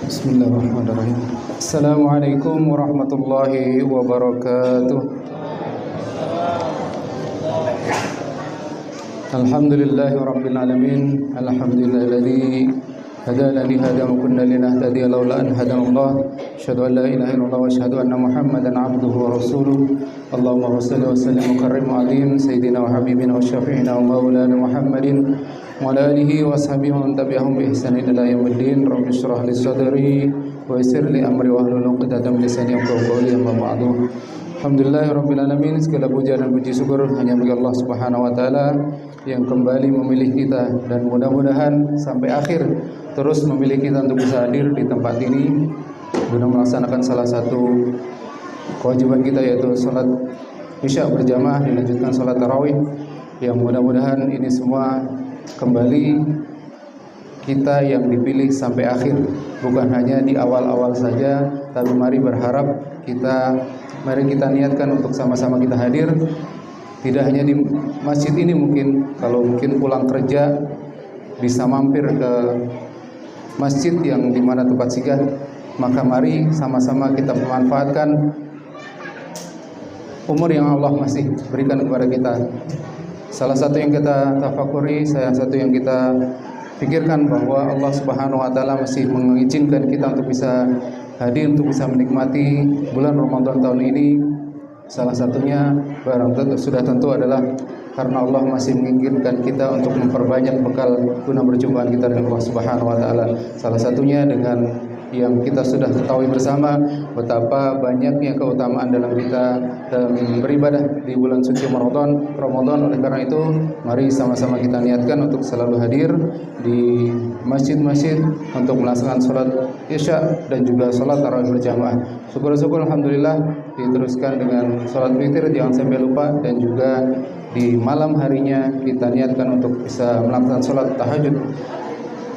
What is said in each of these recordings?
Bismillahirrahmanirrahim. Assalamualaikum warahmatullahi wabarakatuh. Alhamdulillahi rabbil alamin. Alhamdulillahilladzi hadana li hadza wa kunna linahtadiya laula an hadanallah. Asyhadu an la ilaha illallah wa asyhadu anna Muhammadan abduhu wa rasuluh. Allahumma shalli wa sallim wa karrim alim sayyidina wa habibina wa syafi'ina wa maulana Muhammadin wa ala alihi wa sahbihi wa man tabi'ahum bi ihsanin ila yaumiddin. Rabbi shrah li sadri wa yassir li amri wa hlul 'uqdatam min lisani yafqahu qawli. Amma ba'du. Alhamdulillahirabbil alamin. Segala puja dan puji syukur hanya bagi Allah Subhanahu wa taala yang kembali memilih kita, dan mudah-mudahan sampai akhir terus memilih kita untuk bisa hadir di tempat ini guna melaksanakan salah satu kewajiban kita, yaitu salat Isya berjamaah dilanjutkan salat tarawih, yang mudah-mudahan ini semua kembali kita yang dipilih sampai akhir, bukan hanya di awal-awal saja, tapi mari kita niatkan untuk sama-sama kita hadir. Tidak hanya di masjid ini, mungkin kalau mungkin pulang kerja bisa mampir ke masjid yang dimana tempat singgah, maka mari sama-sama kita memanfaatkan umur yang Allah masih berikan kepada kita. Salah satu yang kita tafakuri, salah satu yang kita pikirkan bahwa Allah Subhanahu wa taala masih mengizinkan kita untuk bisa hadir, untuk bisa menikmati bulan Ramadan tahun ini. Salah satunya sudah tentu adalah karena Allah masih menginginkan kita untuk memperbanyak bekal guna perjumpaan kita dengan Allah Subhanahu wa taala. Salah satunya dengan yang kita sudah ketahui bersama, betapa banyaknya keutamaan dalam kita beribadah di bulan suci Ramadan. Oleh karena itu, mari sama-sama kita niatkan untuk selalu hadir di masjid-masjid untuk melaksanakan salat Isya dan juga salat tarawih berjamaah. Syukur-syukur alhamdulillah diteruskan dengan salat witir, jangan sampai lupa, dan juga di malam harinya kita niatkan untuk bisa melaksanakan salat tahajud.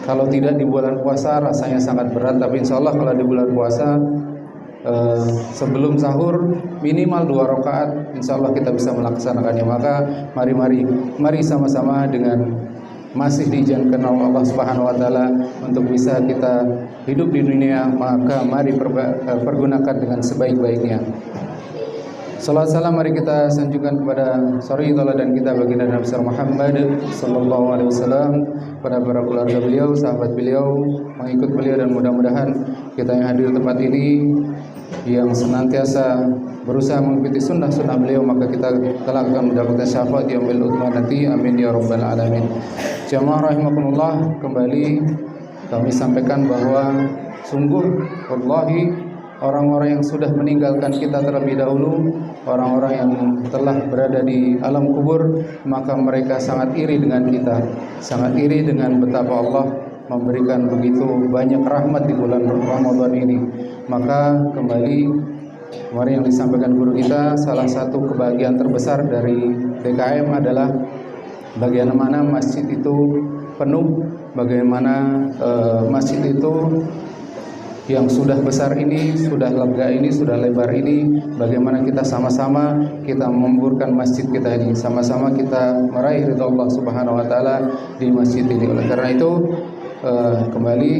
Kalau tidak di bulan puasa rasanya sangat berat, tapi insya Allah kalau di bulan puasa sebelum sahur minimal 2 rakaat, insya Allah kita bisa melaksanakannya. Maka mari sama-sama dengan masih diizinkan Allah Subhanahu wa taala untuk bisa kita hidup di dunia, maka mari pergunakan dengan sebaik-baiknya. Salawat salam mari kita sanjungkan kepada suri tauladan kita baginda Nabi Muhammad sallallahu alaihi wasallam, pada para keluarga beliau, sahabat beliau, mengikut beliau, dan mudah-mudahan kita yang hadir di tempat ini yang senantiasa berusaha mengikuti sunnah-sunnah beliau, maka kita kelak akan mendapatkan syafaat yaumil utsman nanti. Amin ya rabbal alamin. Jamaah rahimakumullah, kembali kami sampaikan bahwa sungguh wallahi orang-orang yang sudah meninggalkan kita terlebih dahulu, orang-orang yang telah berada di alam kubur, maka mereka sangat iri dengan kita, sangat iri dengan betapa Allah memberikan begitu banyak rahmat di bulan Ramadan ini. Maka kembali kemarin yang disampaikan guru kita, salah satu kebahagiaan terbesar dari DKM adalah bagaimana masjid itu penuh, bagaimana masjid itu yang sudah besar ini, sudah lega ini, sudah lebar ini, bagaimana kita sama-sama kita memburkan masjid kita ini, sama-sama kita meraih ridha Allah Subhanahu wa taala di masjid ini. Oleh karena itu, kembali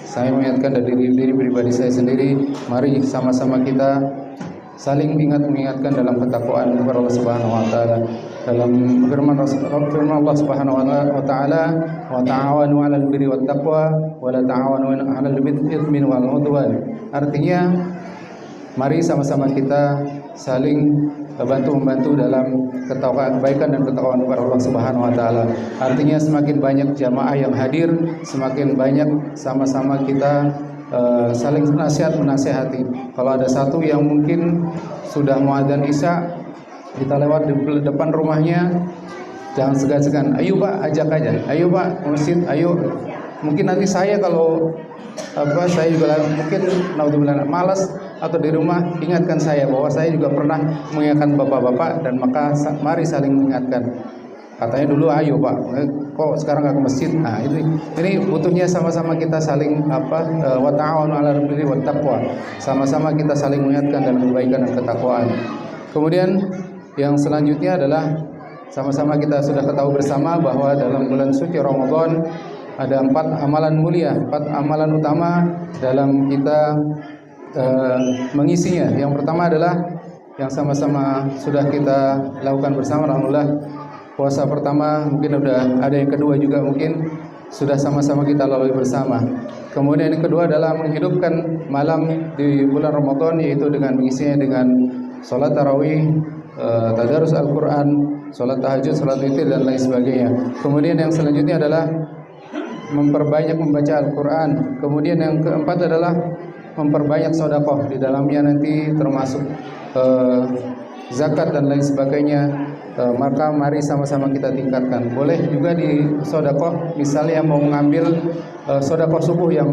saya mengingatkan dari diri pribadi saya sendiri, mari sama-sama kita saling mengingatkan dalam ketakwaan kepada Allah Subhanahu wa taala. Dalam firman Allah Subhanahu wa taala, wa ta'awanu 'alal birri wat taqwa wa la ta'awanu 'alal itsmi wal 'udwan. Artinya mari sama-sama kita saling membantu dalam kebaikan dan ketakwaan kepada Allah Subhanahu wa taala. Artinya semakin banyak jamaah yang hadir, semakin banyak sama-sama kita saling menasihati. Kalau ada satu yang mungkin sudah muadzan Isya, kita lewat di depan rumahnya, jangan segan-segan, ayo Pak, ajak aja, ayo Pak, masjid, ayo. Mungkin nanti saya kalau saya juga mungkin naudzubillah malas atau di rumah, ingatkan saya bahwa saya juga pernah mengingatkan bapak-bapak, dan maka mari saling mengingatkan. Katanya dulu ayo Pak, kok sekarang nggak ke masjid? Nah ini butuhnya sama-sama kita saling wa ta'awanu 'alal birri wat taqwa, sama-sama kita saling mengingatkan dalam kebaikan dan ketakwaan. Kemudian yang selanjutnya adalah sama-sama kita sudah ketahui bersama bahwa dalam bulan suci Ramadan ada 4 amalan mulia, 4 amalan utama dalam kita mengisinya. Yang pertama adalah yang sama-sama sudah kita lakukan bersama, alhamdulillah. Puasa pertama, mungkin udah ada yang kedua juga, mungkin sudah sama-sama kita lalui bersama. Kemudian yang kedua adalah menghidupkan malam di bulan Ramadan, yaitu dengan mengisinya dengan sholat tarawih, tadarus Al-Quran, sholat tahajud, sholat witir, dan lain sebagainya. Kemudian yang selanjutnya adalah memperbanyak membaca Al-Quran. Kemudian yang keempat adalah memperbanyak sedekah. Di dalamnya nanti termasuk zakat dan lain sebagainya. Maka mari sama-sama kita tingkatkan. Boleh juga di sedekah, misalnya mau mengambil sedekah subuh yang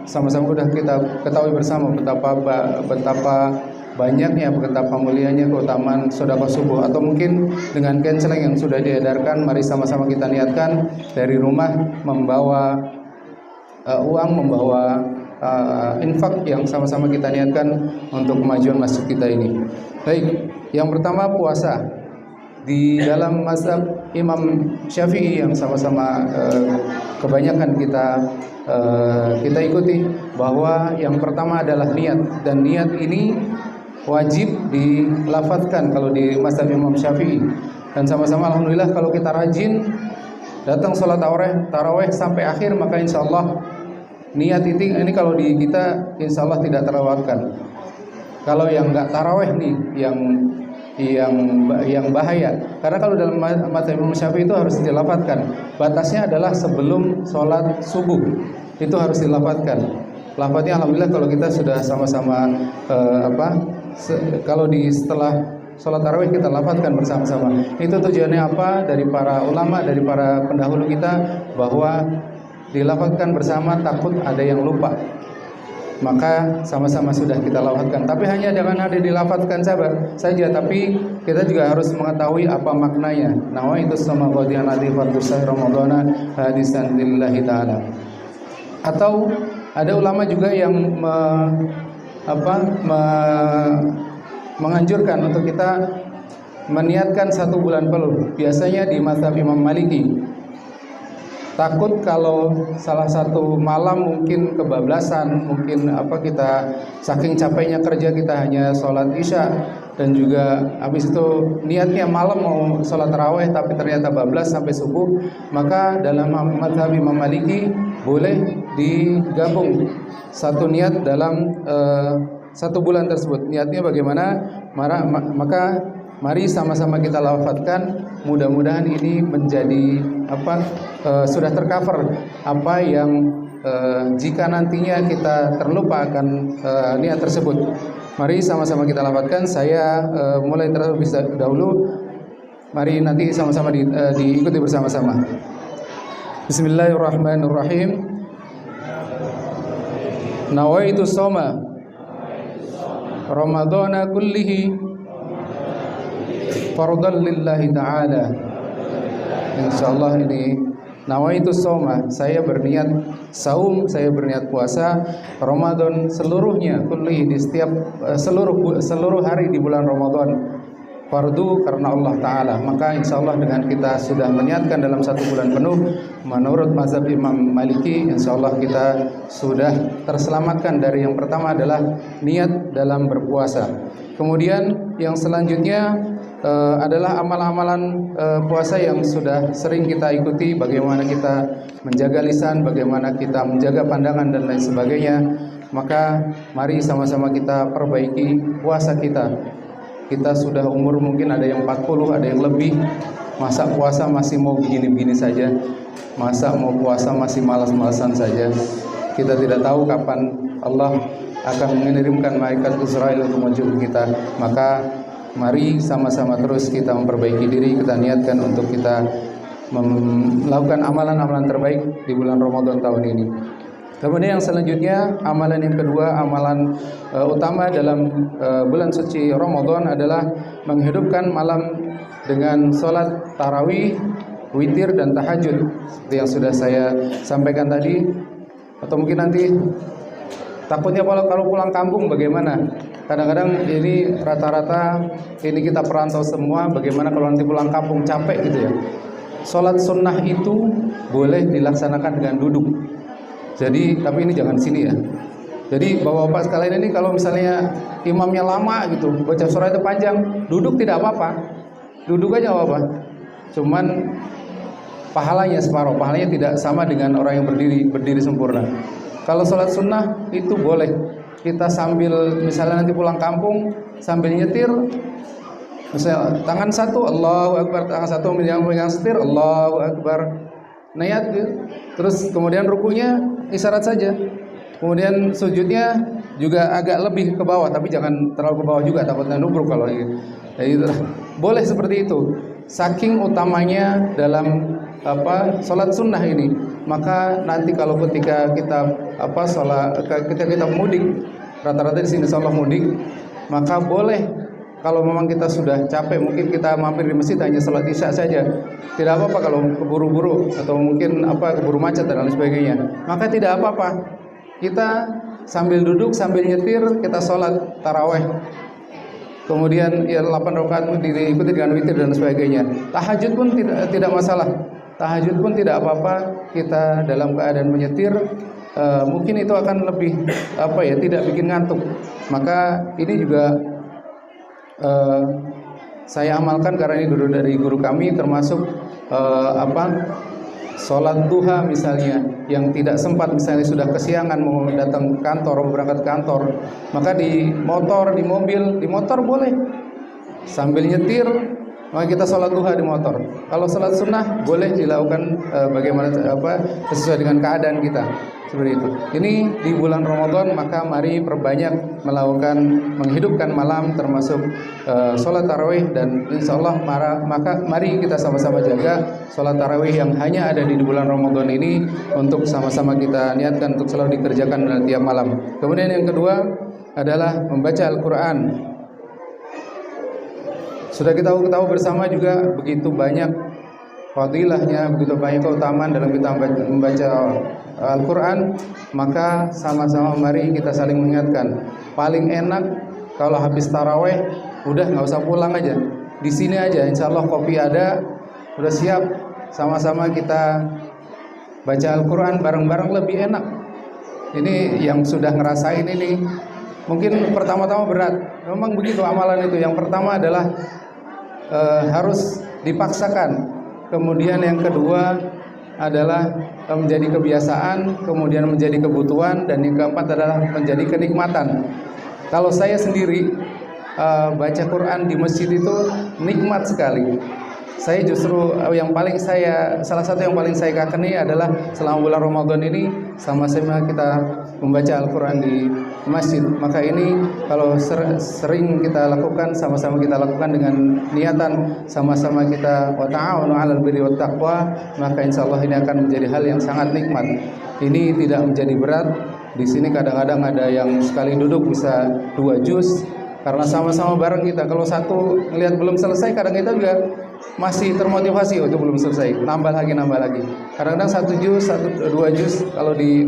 sama-sama sudah kita ketahui bersama betapa banyaknya, betapa mulianya keutamaan sedekah subuh. Atau mungkin dengan canceling yang sudah diedarkan, mari sama-sama kita niatkan dari rumah membawa uang, membawa infak yang sama-sama kita niatkan untuk kemajuan masjid kita ini. Baik, yang pertama puasa. Di dalam mazhab Imam Syafi'i yang sama-sama kebanyakan kita ikuti, bahwa yang pertama adalah niat, dan niat ini wajib dilafadzkan kalau di mazhab Imam Syafi'i. Dan sama-sama alhamdulillah kalau kita rajin datang sholat tarawih sampai akhir, maka insya Allah niat ini kalau di kita insya Allah tidak terlewatkan. Kalau yang nggak tarawih nih yang bahaya, karena kalau dalam mazhab Imam Syafi'i itu harus dilafadzkan. Batasnya adalah sebelum sholat subuh itu harus dilafadzkan. Lafadznya alhamdulillah kalau kita sudah sama-sama kalau setelah sholat tarawih kita lafadzkan bersama-sama. Itu tujuannya apa? Dari para ulama, dari para pendahulu kita, bahwa dilafadzkan bersama, takut ada yang lupa. Maka sama-sama sudah kita lafadzkan. Tapi hanya jangan ada dilafadzkan saja, tapi kita juga harus mengetahui apa maknanya. Nawaitu sama qadiyan adifatu syahr ramadhana hadisan lillahi ta'ala. Atau ada ulama juga yang menganjurkan untuk kita meniatkan 1 bulan penuh. Biasanya di mazhab Imam Maliki, takut kalau salah satu malam mungkin kebablasan, mungkin kita saking capeknya kerja kita hanya sholat isya, dan juga habis itu niatnya malam mau sholat tarawih tapi ternyata bablas sampai subuh. Maka dalam mazhab Imam Maliki boleh digabung 1 niat dalam 1 bulan tersebut. Niatnya bagaimana? Maka mari sama-sama kita lafadzkan. Mudah-mudahan ini menjadi sudah tercover apa yang jika nantinya kita terlupa akan niat tersebut. Mari sama-sama kita lafadzkan. Saya mulai terlebih dahulu. Mari nanti sama-sama diikuti bersama-sama. Bismillahirrahmanirrahim. Nawaitu shoma Ramadhana kullihi fardhan lillahi ta'ala. Insyaallah ini nawaitu shoma, saya berniat saum, saya berniat puasa Ramadan seluruhnya, kullihi, di setiap seluruh hari di bulan Ramadan, fardu karena Allah Ta'ala. Maka insyaallah dengan kita sudah meniatkan dalam 1 bulan penuh menurut mazhab Imam Maliki, insyaallah kita sudah terselamatkan dari yang pertama adalah niat dalam berpuasa. Kemudian yang selanjutnya adalah amalan-amalan puasa yang sudah sering kita ikuti, bagaimana kita menjaga lisan, bagaimana kita menjaga pandangan dan lain sebagainya. Maka mari sama-sama kita perbaiki puasa kita. Kita sudah umur mungkin ada yang 40, ada yang lebih. Masa puasa masih mau begini-begini saja? Masa mau puasa masih malas-malasan saja? Kita tidak tahu kapan Allah akan mengirimkan malaikat Israel untuk menjemput kita. Maka mari sama-sama terus kita memperbaiki diri, kita niatkan untuk kita melakukan amalan-amalan terbaik di bulan Ramadan tahun ini. Kemudian yang selanjutnya, amalan yang kedua, amalan utama dalam bulan suci Ramadan adalah menghidupkan malam dengan sholat tarawih, witir, dan tahajud. Seperti yang sudah saya sampaikan tadi. Atau mungkin nanti takutnya kalau pulang kampung bagaimana? Kadang-kadang ini rata-rata ini kita perantau semua, bagaimana kalau nanti pulang kampung capek gitu ya. sholat sunnah itu boleh dilaksanakan dengan duduk. Jadi, tapi ini jangan sini ya. Jadi bapak-bapak sekalian ini kalau misalnya imamnya lama gitu, baca surah itu panjang, duduk tidak apa-apa. Duduk aja apa-apa. Cuman pahalanya separuh, pahalanya tidak sama dengan orang yang berdiri sempurna. Kalau sholat sunnah itu boleh. Kita sambil misalnya nanti pulang kampung sambil nyetir, misalnya tangan satu Allahu Akbar, tangan satu megang setir Allahu Akbar, niat gitu. Terus kemudian rukunya isyarat saja. Kemudian sujudnya juga agak lebih ke bawah, tapi jangan terlalu ke bawah juga, takutnya nubruk kalau gitu. Boleh seperti itu. Saking utamanya dalam sholat sunnah ini, maka nanti kalau ketika kita ketika kita mudik, rata-rata di sini insyaallah mudik, maka boleh kalau memang kita sudah capek, mungkin kita mampir di masjid hanya sholat isya saja, tidak apa-apa. Kalau keburu-buru atau mungkin keburu macet dan lain sebagainya, maka tidak apa-apa. Kita sambil duduk, sambil nyetir, kita sholat taraweh. Kemudian 8 rakaat diikuti dengan witir dan sebagainya. Tahajud pun tidak masalah. Tahajud pun tidak apa-apa. Kita dalam keadaan menyetir, mungkin itu akan lebih tidak bikin ngantuk. Maka ini juga saya amalkan karena ini dari guru kami, termasuk sholat duha misalnya, yang tidak sempat misalnya sudah kesiangan mau datang ke kantor, mau berangkat ke kantor, maka di motor, di mobil, di motor boleh sambil nyetir, maka kita sholat duha di motor. Kalau sholat sunnah boleh dilakukan bagaimana sesuai dengan keadaan kita, seperti itu. Ini di bulan Ramadan, maka mari perbanyak melakukan menghidupkan malam, termasuk sholat tarawih, dan insya Allah maka mari kita sama-sama jaga sholat tarawih yang hanya ada di bulan Ramadan ini, untuk sama-sama kita niatkan untuk selalu dikerjakan dalam tiap malam. Kemudian yang kedua adalah membaca Al-Quran. Sudah kita tahu bersama juga begitu banyak fadilahnya, begitu banyak keutamaan dalam kita membaca Al-Quran. Maka sama-sama mari kita saling mengingatkan. Paling enak kalau habis taraweh, udah nggak usah pulang aja, di sini aja, insya Allah kopi ada, udah siap, sama-sama kita baca Al-Quran bareng-bareng, lebih enak. Ini yang sudah ngerasain ini, mungkin pertama-tama berat, memang begitu amalan itu. Yang pertama adalah harus dipaksakan, kemudian yang kedua adalah menjadi kebiasaan, kemudian menjadi kebutuhan, dan yang keempat adalah menjadi kenikmatan. Kalau saya sendiri baca Quran di masjid itu nikmat sekali. Saya justru salah satu yang paling saya kakeni adalah selama bulan Ramadan ini sama-sama kita membaca Al-Quran di masjid. Maka ini kalau sering kita lakukan, sama-sama kita lakukan dengan niatan sama-sama kita wa ta'awunu 'alal birri wat taqwa, maka insyaallah ini akan menjadi hal yang sangat nikmat. Ini tidak menjadi berat. Di sini kadang-kadang ada yang sekali duduk bisa 2 juz, karena sama-sama bareng kita. Kalau satu ngelihat belum selesai, kadang kita juga masih termotivasi, itu belum selesai, nambah lagi. Kadang-kadang 1 juz, 2 juz kalau di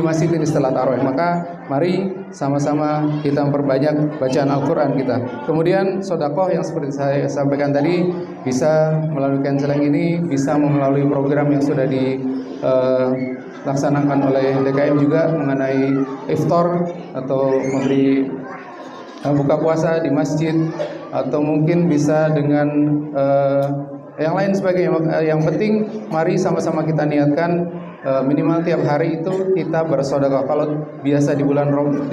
masjid ini setelah tarawih. Maka mari sama-sama kita memperbanyak bacaan Al-Quran kita. Kemudian sedekah yang seperti saya sampaikan tadi, bisa melalui canceling ini, bisa melalui program yang sudah dilaksanakan oleh DKM juga mengenai iftar atau memberi buka puasa di masjid, atau mungkin bisa dengan yang lain sebagainya. Yang penting mari sama-sama kita niatkan minimal tiap hari itu kita bersedekah. Kalau biasa di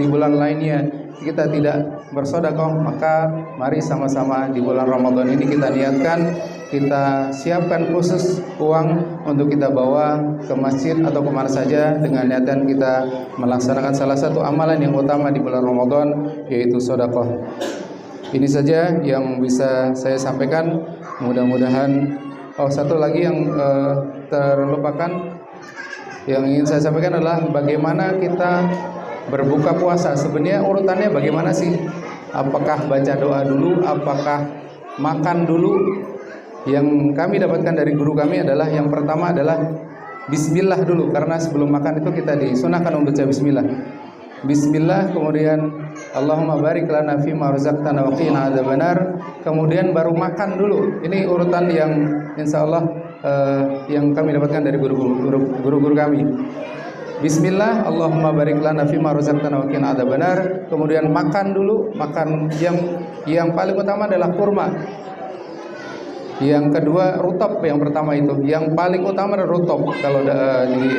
bulan lainnya kita tidak bersedekah, maka mari sama-sama di bulan Ramadan ini kita niatkan, kita siapkan khusus uang untuk kita bawa ke masjid atau kemana saja dengan niatan kita melaksanakan salah satu amalan yang utama di bulan Ramadan, yaitu sedekah. Ini saja yang bisa saya sampaikan. Mudah-mudahan satu lagi yang terlupakan yang ingin saya sampaikan adalah bagaimana kita berbuka puasa. Sebenarnya urutannya bagaimana sih? Apakah baca doa dulu? Apakah makan dulu? Yang kami dapatkan dari guru kami adalah yang pertama adalah bismillah dulu, karena sebelum makan itu kita disunahkan membaca bismillah. Bismillah, kemudian Allahumma barik lana fima razaqtana wa qina adzabannar. Kemudian baru makan dulu. Ini urutan yang insya Allah yang kami dapatkan dari guru-guru kami. Bismillah, Allahumma barik lana fima razaqtana wa qina adzabannar. Kemudian makan dulu, makan yang paling utama adalah kurma. Yang kedua rutab, yang pertama itu. Yang paling utama adalah rutab kalau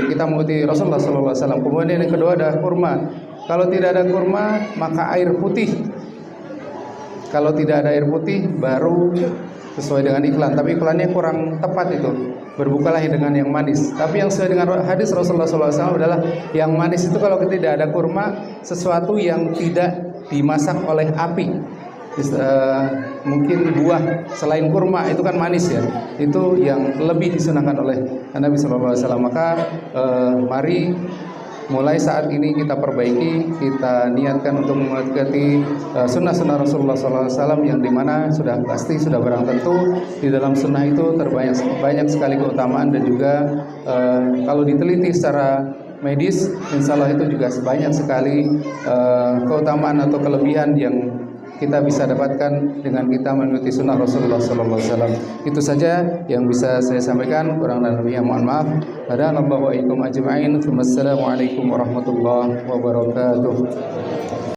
kita mengikuti Rasulullah SAW. Kemudian yang kedua adalah kurma. Kalau tidak ada kurma, maka air putih. Kalau tidak ada air putih, baru sesuai dengan iklan. Tapi iklannya kurang tepat itu. Berbukalah dengan yang manis. Tapi yang sesuai dengan hadis Rasulullah SAW adalah yang manis itu kalau tidak ada kurma, sesuatu yang tidak dimasak oleh api. Mungkin buah selain kurma itu kan manis ya, itu yang lebih disunahkan oleh Nabi SAW. Maka mari mulai saat ini kita perbaiki, kita niatkan untuk mengikuti sunnah-sunnah Rasulullah SAW yang dimana sudah pasti sudah barang tentu di dalam sunnah itu banyak sekali keutamaan dan juga kalau diteliti secara medis, insya Allah itu juga banyak sekali keutamaan atau kelebihan yang kita bisa dapatkan dengan kita mengikuti sunnah Rasulullah SAW. Itu saja yang bisa saya sampaikan. Kurang dan lebihnya mohon maaf. Hadanallahu wa iyyakum ajma'in. Wassalamualaikum warahmatullahi wabarakatuh.